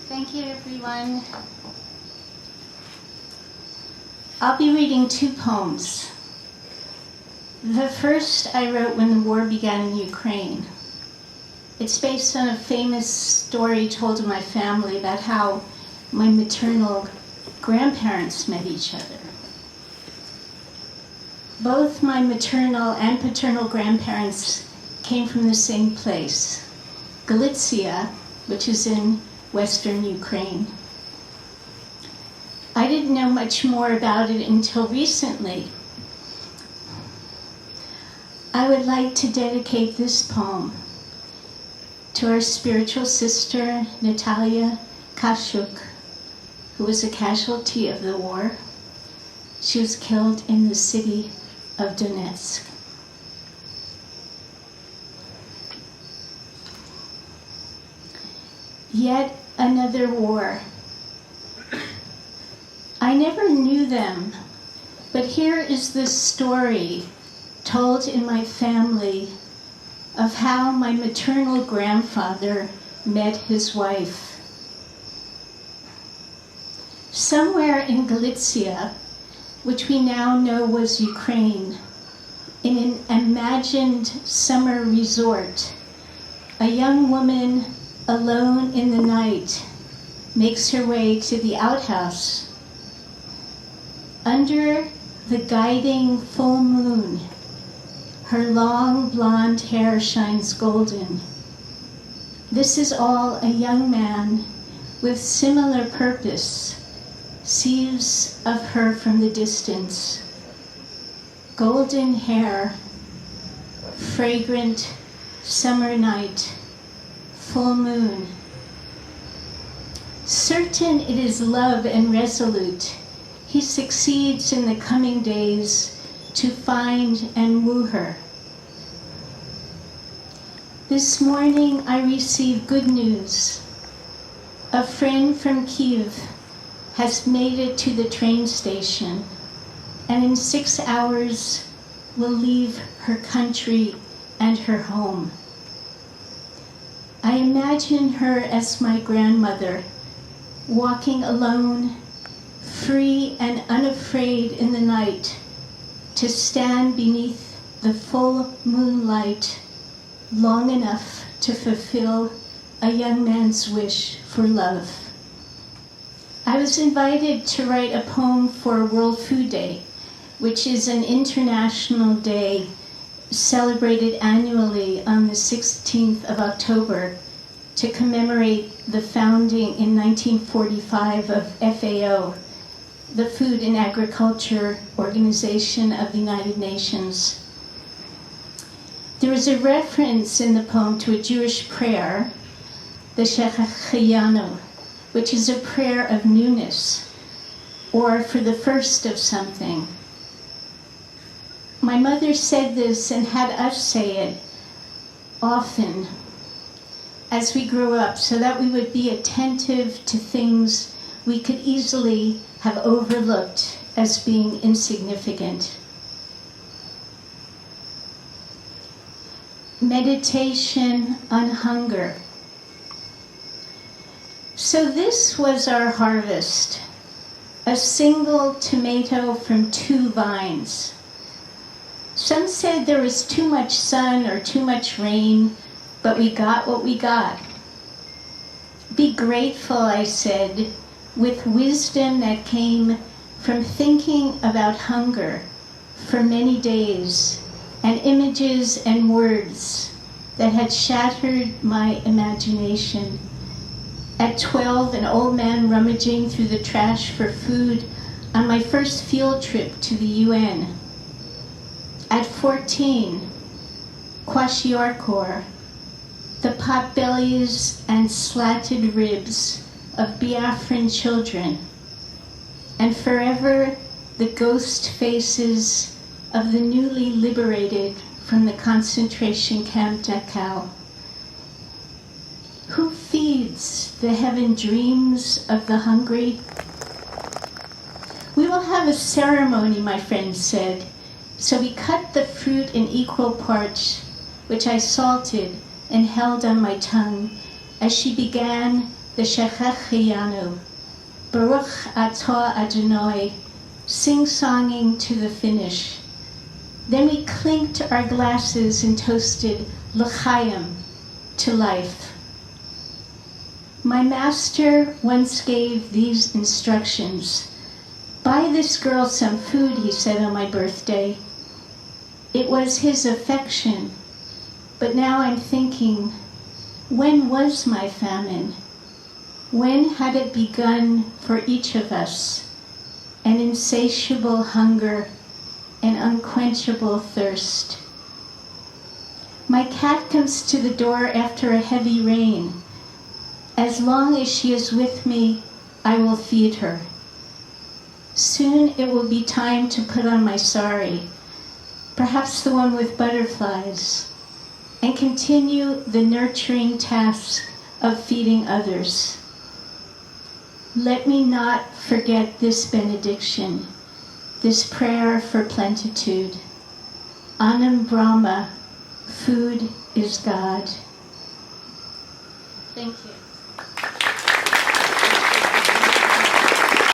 Thank you, everyone. I'll be reading two poems. The first I wrote when the war began in Ukraine. It's based on a famous story told to my family about how my maternal grandparents met each other. Both my maternal and paternal grandparents came from the same place, Galicia, which is in western Ukraine. I didn't know much more about it until recently. I would like to dedicate this poem to our spiritual sister, Natalia Kashuk, who was a casualty of the war. She was killed in the city of Donetsk. Yet another war. I never knew them, but here is the story told in my family of how my maternal grandfather met his wife. Somewhere in Galicia, which we now know was Ukraine, in an imagined summer resort, a young woman alone in the night makes her way to the outhouse. Under the guiding full moon, her long blonde hair shines golden. This is all a young man with similar purpose sees of her from the distance. Golden hair, fragrant summer night, full moon. Certain it is love and resolute, he succeeds in the coming days to find and woo her. This morning I received good news. A friend from Kyiv has made it to the train station and in 6 hours will leave her country and her home. I imagine her as my grandmother, walking alone, free and unafraid in the night, to stand beneath the full moonlight long enough to fulfill a young man's wish for love. I was invited to write a poem for World Food Day, which is an international day celebrated annually on the 16th of October to commemorate the founding in 1945 of FAO, the Food and Agriculture Organization of the United Nations. There is a reference in the poem to a Jewish prayer, the Shechachayanu, which is a prayer of newness, or for the first of something. My mother said this and had us say it often as we grew up so that we would be attentive to things we could easily have overlooked as being insignificant. Meditation on hunger. So this was our harvest, a single tomato from 2 vines. Some said there was too much sun or too much rain, but we got what we got. Be grateful, I said, with wisdom that came from thinking about hunger for many days and images and words that had shattered my imagination. At 12, an old man rummaging through the trash for food on my first field trip to the UN. At 14, kwashiorkor, the potbellies and slatted ribs of Biafran children, and forever the ghost faces of the newly liberated from the concentration camp Dachau. Who feeds the heaven dreams of the hungry? We will have a ceremony, my friend said. So we cut the fruit in equal parts, which I salted and held on my tongue as she began the Shechachiyanu, Baruch Atah Adonai, sing-songing to the finish. Then we clinked our glasses and toasted L'chaim, to life. My master once gave these instructions. Buy this girl some food, he said on my birthday. It was his affection, but now I'm thinking, when was my famine? When had it begun for each of us? An insatiable hunger, an unquenchable thirst. My cat comes to the door after a heavy rain. As long as she is with me, I will feed her. Soon it will be time to put on my sari, perhaps the one with butterflies, and continue the nurturing task of feeding others. Let me not forget this benediction, this prayer for plenitude. Anam Brahma, food is God. Thank you.